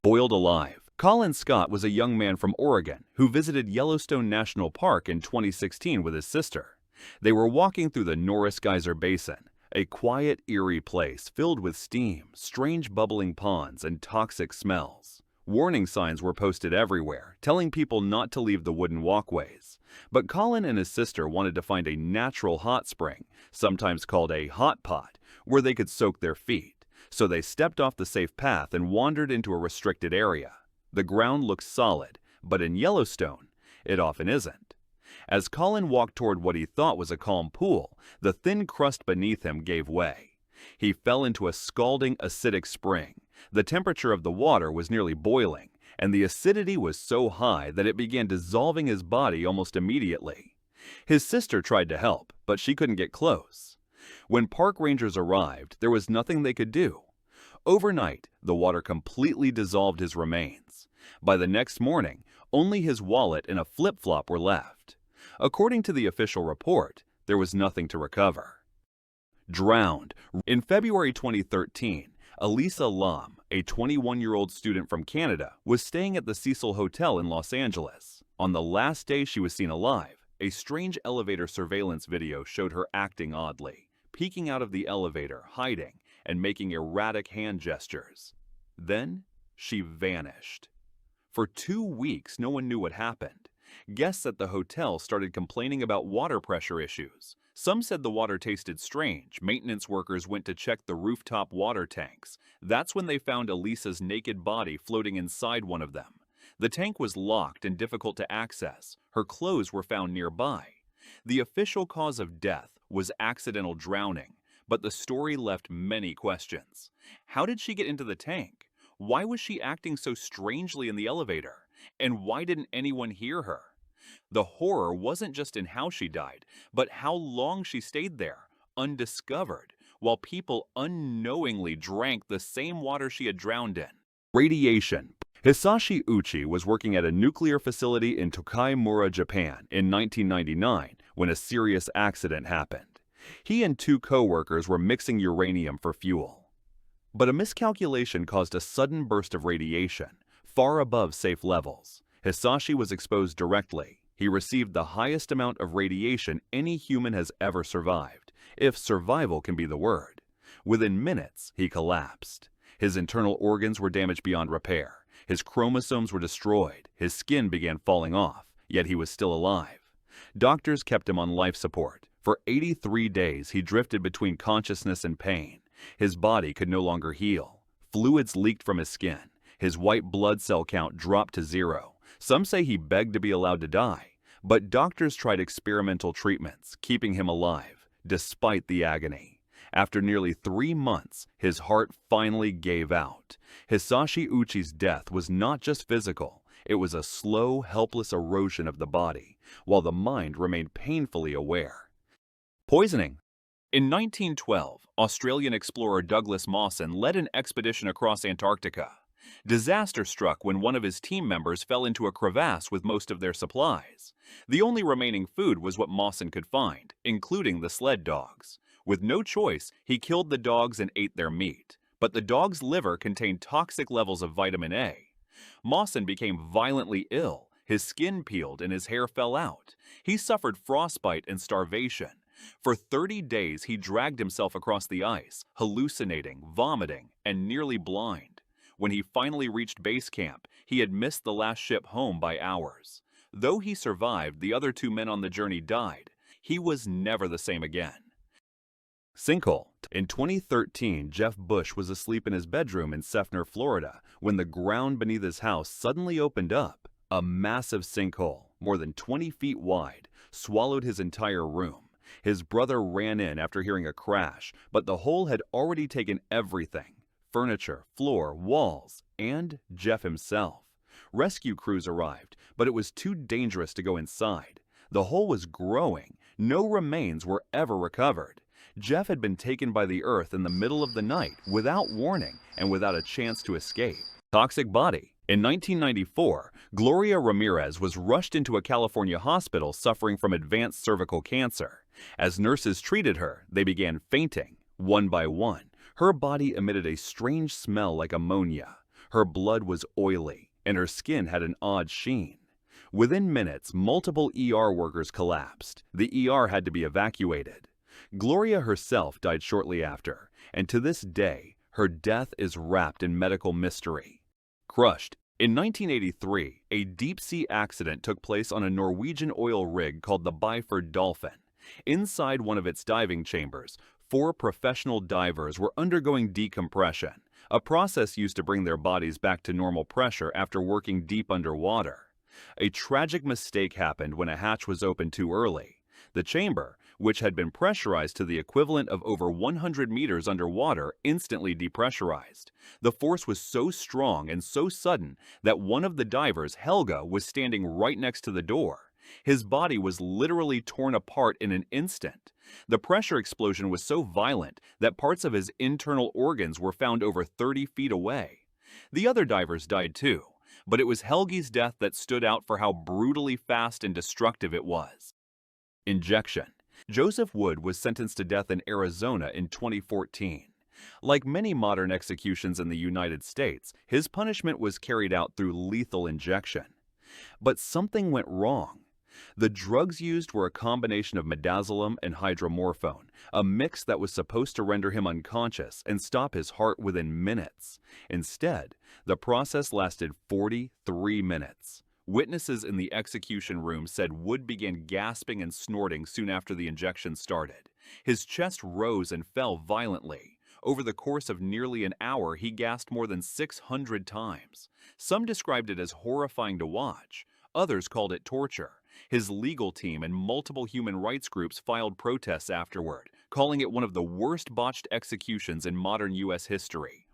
Boiled alive. Colin Scott was a young man from Oregon who visited Yellowstone National Park in 2016 with his sister. They were walking through the Norris Geyser Basin, a quiet, eerie place filled with steam, strange bubbling ponds, and toxic smells. Warning signs were posted everywhere, telling people not to leave the wooden walkways. But Colin and his sister wanted to find a natural hot spring, sometimes called a hot pot, where they could soak their feet. So they stepped off the safe path and wandered into a restricted area. The ground looked solid, but in Yellowstone, it often isn't. As Colin walked toward what he thought was a calm pool, the thin crust beneath him gave way. He fell into a scalding, acidic spring. The temperature of the water was nearly boiling, and the acidity was so high that it began dissolving his body almost immediately. His sister tried to help, but she couldn't get close. When park rangers arrived, there was nothing they could do. Overnight, the water completely dissolved his remains. By the next morning, only his wallet and a flip-flop were left. According to the official report, there was nothing to recover. Drowned. In February 2013, Elisa Laim, a 21-year-old student from Canada, was staying at the Cecil Hotel in Los Angeles. On the last day she was seen alive, a strange elevator surveillance video showed her acting oddly, peeking out of the elevator, hiding, and making erratic hand gestures. Then, she vanished. For 2 weeks, no one knew what happened. Guests at the hotel started complaining about water pressure issues. Some said the water tasted strange. Maintenance workers went to check the rooftop water tanks. That's when they found Elisa's naked body floating inside one of them. The tank was locked and difficult to access. Her clothes were found nearby. The official cause of death was accidental drowning, but the story left many questions. How did she get into the tank? Why was she acting so strangely in the elevator? And why didn't anyone hear her? The horror wasn't just in how she died, but how long she stayed there, undiscovered, while people unknowingly drank the same water she had drowned in. Radiation. Hisashi Ouchi was working at a nuclear facility in Tokaimura, Japan in 1999 when a serious accident happened. He and 2 co-workers were mixing uranium for fuel. But a miscalculation caused a sudden burst of radiation, far above safe levels. Hisashi was exposed directly. He received the highest amount of radiation any human has ever survived, if survival can be the word. Within minutes, he collapsed. His internal organs were damaged beyond repair. His chromosomes were destroyed. His skin began falling off, yet he was still alive. Doctors kept him on life support. For 83 days, he drifted between consciousness and pain. His body could no longer heal. Fluids leaked from his skin. His white blood cell count dropped to 0. Some say he begged to be allowed to die, but doctors tried experimental treatments, keeping him alive, despite the agony. After nearly 3 months, his heart finally gave out. Hisashi Ouchi's death was not just physical, it was a slow, helpless erosion of the body, while the mind remained painfully aware. Poisoning. In 1912, Australian explorer Douglas Mawson led an expedition across Antarctica. Disaster struck when one of his team members fell into a crevasse with most of their supplies. The only remaining food was what Mawson could find, including the sled dogs. With no choice, he killed the dogs and ate their meat. But the dog's liver contained toxic levels of vitamin A. Mawson became violently ill. His skin peeled and his hair fell out. He suffered frostbite and starvation. For 30 days, he dragged himself across the ice, hallucinating, vomiting, and nearly blind. When he finally reached base camp, he had missed the last ship home by hours. Though he survived, the other 2 men on the journey died. He was never the same again. Sinkhole. In 2013, Jeff Bush was asleep in his bedroom in Seffner, Florida, when the ground beneath his house suddenly opened up. A massive sinkhole, more than 20 feet wide, swallowed his entire room. His brother ran in after hearing a crash, but the hole had already taken everything. Furniture, floor, walls, and Jeff himself. Rescue crews arrived, but it was too dangerous to go inside. The hole was growing. No remains were ever recovered. Jeff had been taken by the earth in the middle of the night without warning and without a chance to escape. Toxic body. In 1994, Gloria Ramirez was rushed into a California hospital suffering from advanced cervical cancer. As nurses treated her, they began fainting. One by one, her body emitted a strange smell like ammonia. Her blood was oily, and her skin had an odd sheen. Within minutes, multiple ER workers collapsed. The ER had to be evacuated. Gloria herself died shortly after, and to this day, her death is wrapped in medical mystery. Crushed. In 1983, a deep-sea accident took place on a Norwegian oil rig called the Byford Dolphin. Inside one of its diving chambers, 4 professional divers were undergoing decompression, a process used to bring their bodies back to normal pressure after working deep underwater. A tragic mistake happened when a hatch was opened too early. The chamber, which had been pressurized to the equivalent of over 100 meters underwater, instantly depressurized. The force was so strong and so sudden that one of the divers, Helga, was standing right next to the door. His body was literally torn apart in an instant. The pressure explosion was so violent that parts of his internal organs were found over 30 feet away. The other divers died too, but it was Helgi's death that stood out for how brutally fast and destructive it was. Injection. Joseph Wood was sentenced to death in Arizona in 2014. Like many modern executions in the United States, his punishment was carried out through lethal injection. But something went wrong. The drugs used were a combination of midazolam and hydromorphone, a mix that was supposed to render him unconscious and stop his heart within minutes. Instead, the process lasted 43 minutes. Witnesses in the execution room said Wood began gasping and snorting soon after the injection started. His chest rose and fell violently. Over the course of nearly an hour, he gasped more than 600 times. Some described it as horrifying to watch. Others called it torture. His legal team and multiple human rights groups filed protests afterward, calling it one of the worst botched executions in modern U.S. history.